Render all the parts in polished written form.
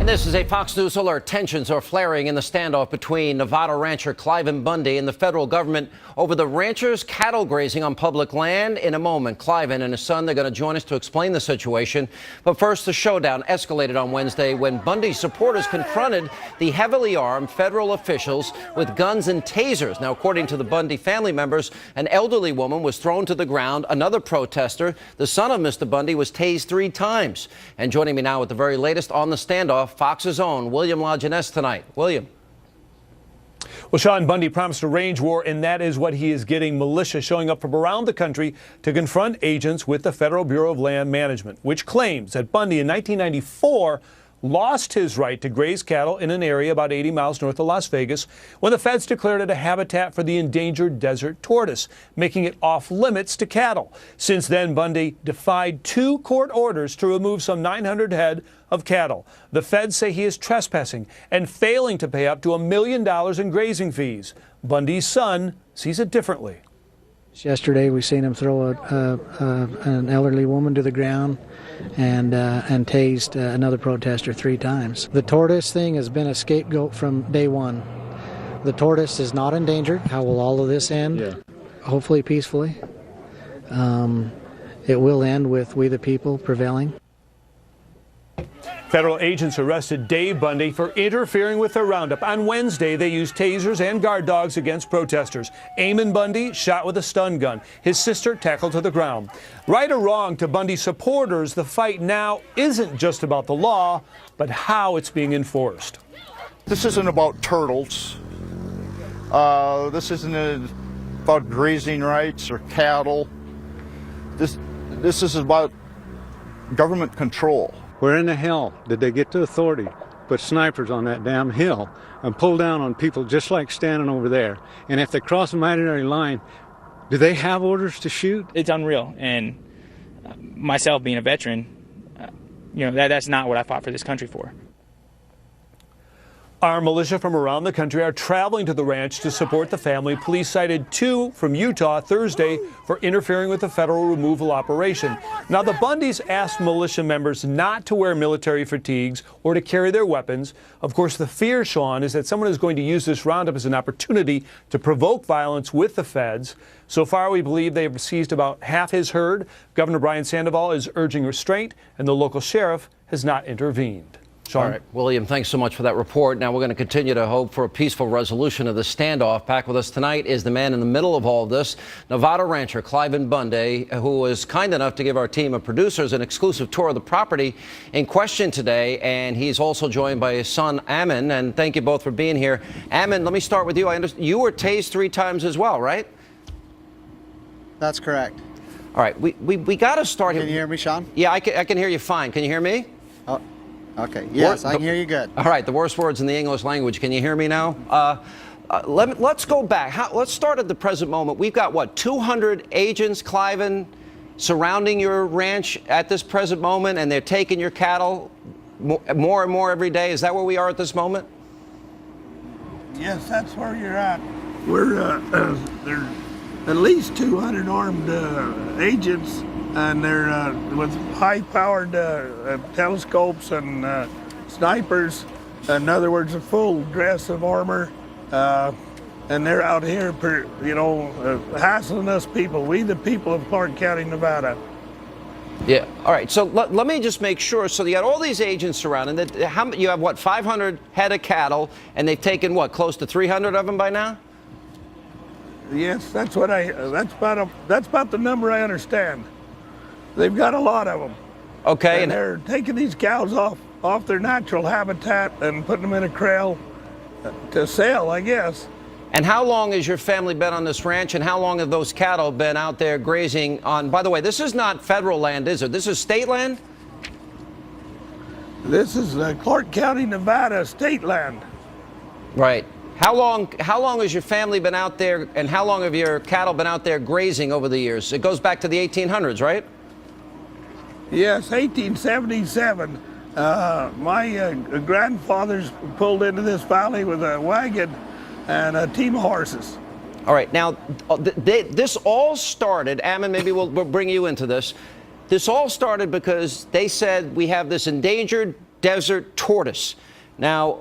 And this is a Fox News alert. Tensions are flaring in the standoff between Nevada rancher Cliven Bundy and the federal government over the rancher's cattle grazing on public land. In a moment, Cliven and his son, they're going to join us to explain the situation. But first, the showdown escalated on Wednesday when Bundy supporters confronted the heavily armed federal officials with guns and tasers. Now, according to the Bundy family members, an elderly woman was thrown to the ground. Another protester, the son of Mr. Bundy, was tased 3 times. And joining me now with the very latest on the standoff, Fox's own William Lajeunesse tonight. William. Well, Sean, Bundy promised a range war, and that is what he is getting. Militia showing up from around the country to confront agents with the Federal Bureau of Land Management, which claims that Bundy in 1994 lost his right to graze cattle in an area about 80 miles north of Las Vegas when the feds declared it a habitat for the endangered desert tortoise, making it off limits to cattle. Since then, Bundy defied 2 court orders to remove some 900 head of cattle. The feds say he is trespassing and failing to pay up to $1 million in grazing fees. Bundy's son sees it differently. Yesterday, we seen him throw an elderly woman to the ground and tased another protester 3 times. The tortoise thing has been a scapegoat from day one. The tortoise is not endangered. How will all of this end? Yeah. Hopefully peacefully. It will end with we the people prevailing. Federal agents arrested Dave Bundy for interfering with the roundup. On Wednesday, they used tasers and guard dogs against protesters. Eamon Bundy shot with a stun gun. His sister tackled to the ground. Right or wrong to Bundy supporters, the fight now isn't just about the law, but how it's being enforced. This isn't about turtles. This isn't about grazing rights or cattle. This is about government control. Where in the hell did they get the authority to put snipers on that damn hill and pull down on people just like standing over there? And if they cross the imaginary line, do they have orders to shoot? It's unreal. And myself being a veteran, that's not what I fought for this country for. Armed militia from around the country are traveling to the ranch to support the family. Police cited 2 from Utah Thursday for interfering with the federal removal operation. Now, the Bundys asked militia members not to wear military fatigues or to carry their weapons. Of course, the fear, Sean, is that someone is going to use this roundup as an opportunity to provoke violence with the feds. So far, we believe they've seized about half his herd. Governor Brian Sandoval is urging restraint, and the local sheriff has not intervened. Sean? All right, William, thanks so much for that report. Now we're going to continue to hope for a peaceful resolution of the standoff. Back with us tonight is the man in the middle of all this, Nevada rancher Cliven Bundy, who was kind enough to give our team of producers an exclusive tour of the property in question today. And he's also joined by his son, Ammon. And thank you both for being here. Ammon, let me start with you. I understand you were tased 3 times as well, right? That's correct. All right, we got to start here. Can you hear me, Sean? Yeah, I can hear you fine. Can you hear me? Oh. Okay, yes, I can hear you good. All right, the worst words in the English language. Can you hear me now? Let's go back. Let's start at the present moment. We've got, what, 200 agents, Cliven, surrounding your ranch at this present moment, and they're taking your cattle more and more every day. Is that where we are at this moment? Yes, that's where you're at. We're there's at least 200 armed agents, and they're with high-powered telescopes and snipers. In other words, a full dress of armor, and they're out here, hassling us people. We the people of Clark County, Nevada. Yeah. All right. So let me just make sure. So you got all these agents surrounding. You have what, 500 head of cattle, and they've taken what, close to 300 of them by now? Yes, that's what that's about the number I understand. They've got a lot of them. Okay. And they're taking these cows off their natural habitat and putting them in a corral to sell, I guess. And how long has your family been on this ranch, and how long have those cattle been out there grazing on? By the way, this is not federal land, is it? This is state land? This is Clark County, Nevada, state land. Right. How long has your family been out there, and how long have your cattle been out there grazing over the years? It goes back to the 1800s, right? Yes, 1877. My grandfathers pulled into this valley with a wagon and a team of horses. All right. Now, this all started, Ammon, maybe we'll bring you into this. This all started because they said we have this endangered desert tortoise. Now,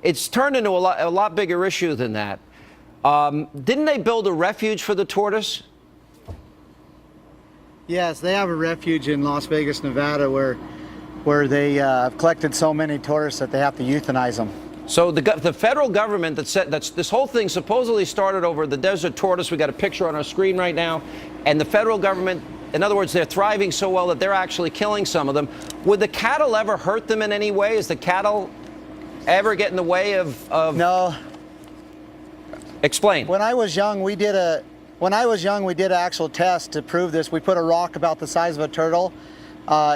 it's turned into a lot bigger issue than that. Didn't they build a refuge for the tortoise? Yes, they have a refuge in Las Vegas, Nevada, where they have collected so many tortoises that they have to euthanize them. So the federal government this whole thing supposedly started over the desert tortoise. We got a picture on our screen right now, and the federal government, in other words, they're thriving so well that they're actually killing some of them. Would the cattle ever hurt them in any way? Is the cattle ever get in the way of? No. Explain. When I was young, we did an actual test to prove this. We put a rock about the size of a turtle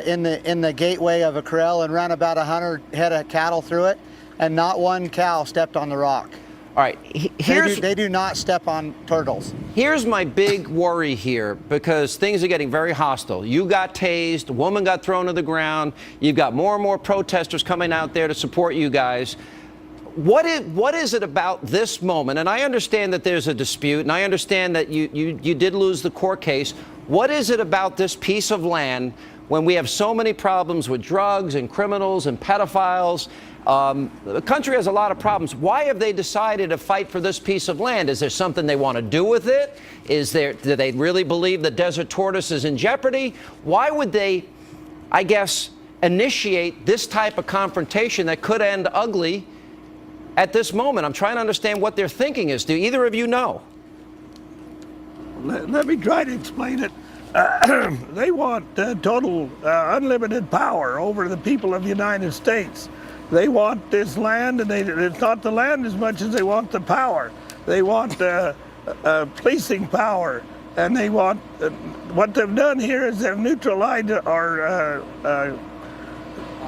in the gateway of a corral and ran about 100 head of cattle through it, and not one cow stepped on the rock. All right, they do not step on turtles. Here's my big worry here, because things are getting very hostile. You got tased, a woman got thrown to the ground, you've got more and more protesters coming out there to support you guys. What is it about this moment? And I understand that there's a dispute, and I understand that you did lose the court case. What is it about this piece of land when we have so many problems with drugs and criminals and pedophiles? The country has a lot of problems. Why have they decided to fight for this piece of land? Is there something they want to do with it? Do they really believe the desert tortoise is in jeopardy? Why would they, I guess, initiate this type of confrontation that could end ugly at this moment? I'm trying to understand what their thinking is. Do either of you know? Let me try to explain it. They want total unlimited power over the people of the United States. They want this land, and it's not the land as much as they want the power. They want policing power, and they want what they've done here is they've neutralized our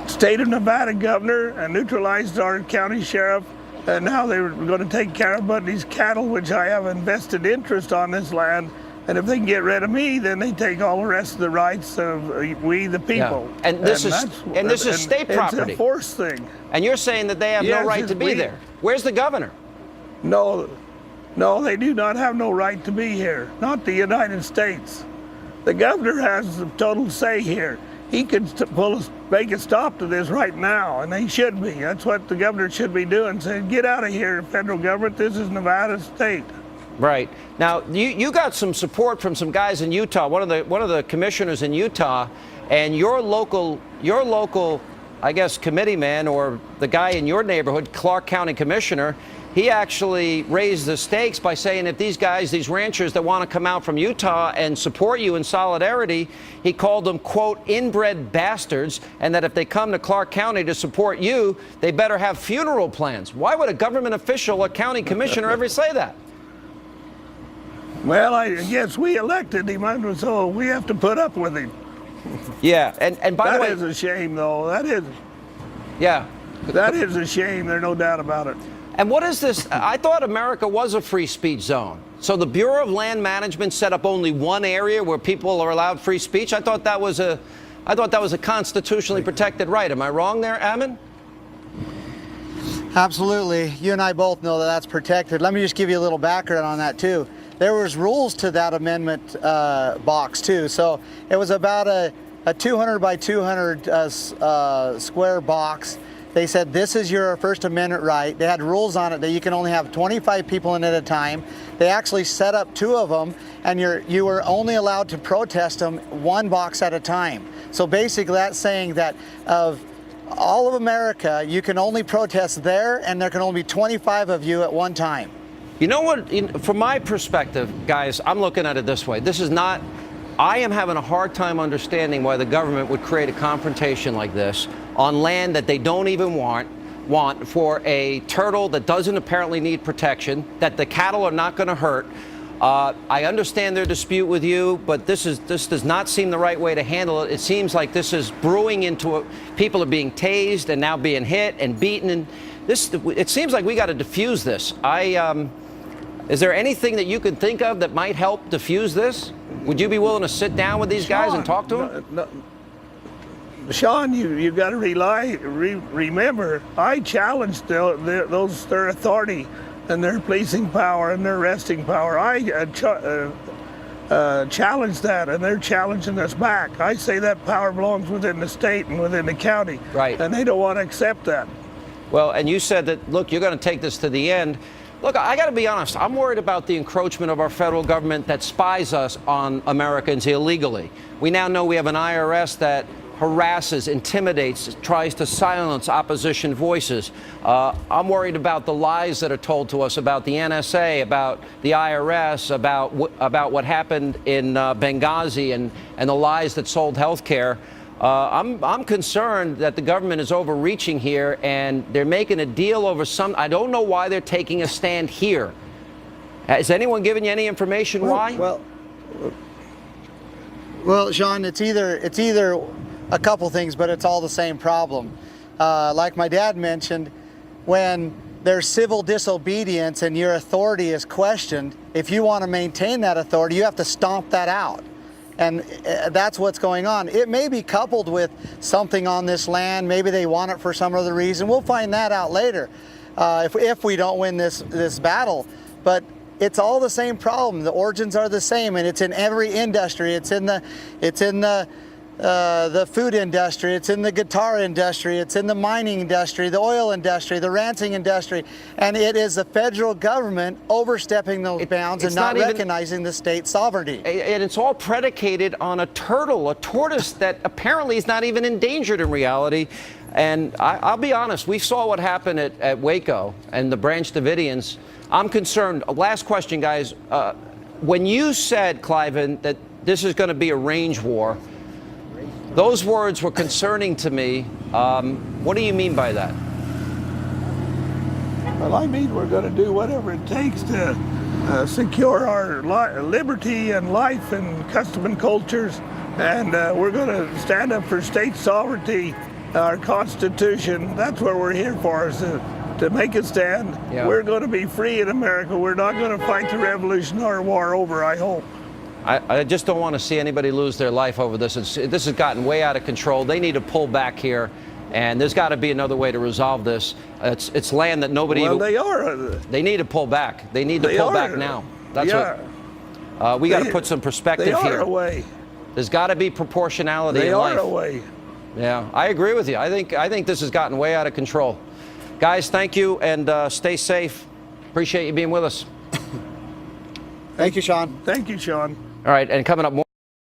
state of Nevada governor and neutralized our county sheriff, and now they're going to take care of Bundy's cattle, which I have a vested interest on this land. And if they can get rid of me, then they take all the rest of the rights of we, the people. Yeah. And this is state property. It's a force thing. And you're saying that they have no right to be there. Where's the governor? No, they do not have no right to be here. Not the United States. The governor has the total say here. He could make a stop to this right now, and they should be. That's what the governor should be doing. Saying, get out of here, federal government. This is Nevada state. Right. Now, you got some support from some guys in Utah, one of the commissioners in Utah, and your local, I guess, committee man, or the guy in your neighborhood, Clark County Commissioner, he actually raised the stakes by saying if these guys, these ranchers that want to come out from Utah and support you in solidarity, he called them, quote, inbred bastards, and that if they come to Clark County to support you, they better have funeral plans. Why would a government official, a county commissioner, ever say that? Well, I guess we elected him, so we have to put up with him. Yeah, and by the way, that is a shame, though. That is. Yeah. That is a shame. There's no doubt about it. And what is this? I thought America was a free speech zone. So the Bureau of Land Management set up only one area where people are allowed free speech. I thought that was a constitutionally protected right. Am I wrong there, Ammon? Absolutely. You and I both know that that's protected. Let me just give you a little background on that too. There was rules to that amendment box too. So it was about a 200 by 200 square box. They said this is your First Amendment right. They had rules on it that you can only have 25 people in at a time. They actually set up 2 of them, and you were only allowed to protest them 1 box at a time. So basically that's saying that of all of America, you can only protest there, and there can only be 25 of you at one time. You know what, from my perspective, guys, I'm looking at it this way. I am having a hard time understanding why the government would create a confrontation like this on land that they don't even want for a turtle that doesn't apparently need protection, that the cattle are not going to hurt. I understand their dispute with you, but this does not seem the right way to handle it. It seems like this is brewing into people are being tased and now being hit and beaten, and it seems like we got to diffuse this. Is there anything that you could think of that might help diffuse this? Would you be willing to sit down with these guys and talk to them? Sean, you've got to remember, I challenged their authority and their policing power and their arresting power. challenge that, and they're challenging us back. I say that power belongs within the state and within the county, Right. and they don't want to accept that. Well, and you said that, look, you're going to take this to the end. Look, I got to be honest. I'm worried about the encroachment of our federal government that spies us on Americans illegally. We now know we have an IRS that harasses, intimidates, tries to silence opposition voices. I'm worried about the lies that are told to us about the NSA, about the IRS, about what happened in Benghazi and the lies that sold health care. I'm concerned that the government is overreaching here, and they're making a deal over some. I don't know why they're taking a stand here. Has anyone given you any information why? Well, Sean, it's either a couple things, but it's all the same problem. Like my dad mentioned, when there's civil disobedience and your authority is questioned, if you want to maintain that authority, you have to stomp that out. And that's what's going on. It may be coupled with something on this land. Maybe they want it for some other reason. We'll find that out later if we don't win this battle. But it's all the same problem. The origins are the same, and it's in every industry. It's in the food industry, it's in the guitar industry, it's in the mining industry, the oil industry, the ranching industry, and it is the federal government overstepping those bounds and not recognizing the state sovereignty. And it's all predicated on a turtle, a tortoise that apparently is not even endangered in reality. And I'll be honest, we saw what happened at Waco and the Branch Davidians. I'm concerned. Last question, guys. When you said, Cliven, that this is going to be a range war, those words were concerning to me. What do you mean by that? Well, I mean we're going to do whatever it takes to secure our liberty and life and custom and cultures, and we're going to stand up for state sovereignty, our Constitution. That's what we're here for, is to make a stand. Yeah. We're going to be free in America. We're not going to fight the Revolutionary War over, I hope. I just don't want to see anybody lose their life over this. This has gotten way out of control. They need to pull back here, and there's got to be another way to resolve this. It's land that nobody. Well, they need to pull back. They need to pull back now. That's what we got to put some perspective here. They are a way. There's got to be proportionality in life. They are a way. Yeah, I agree with you. I think this has gotten way out of control. Guys, thank you, and stay safe. Appreciate you being with us. Thank you, Sean. Thank you, Sean. All right, and coming up more.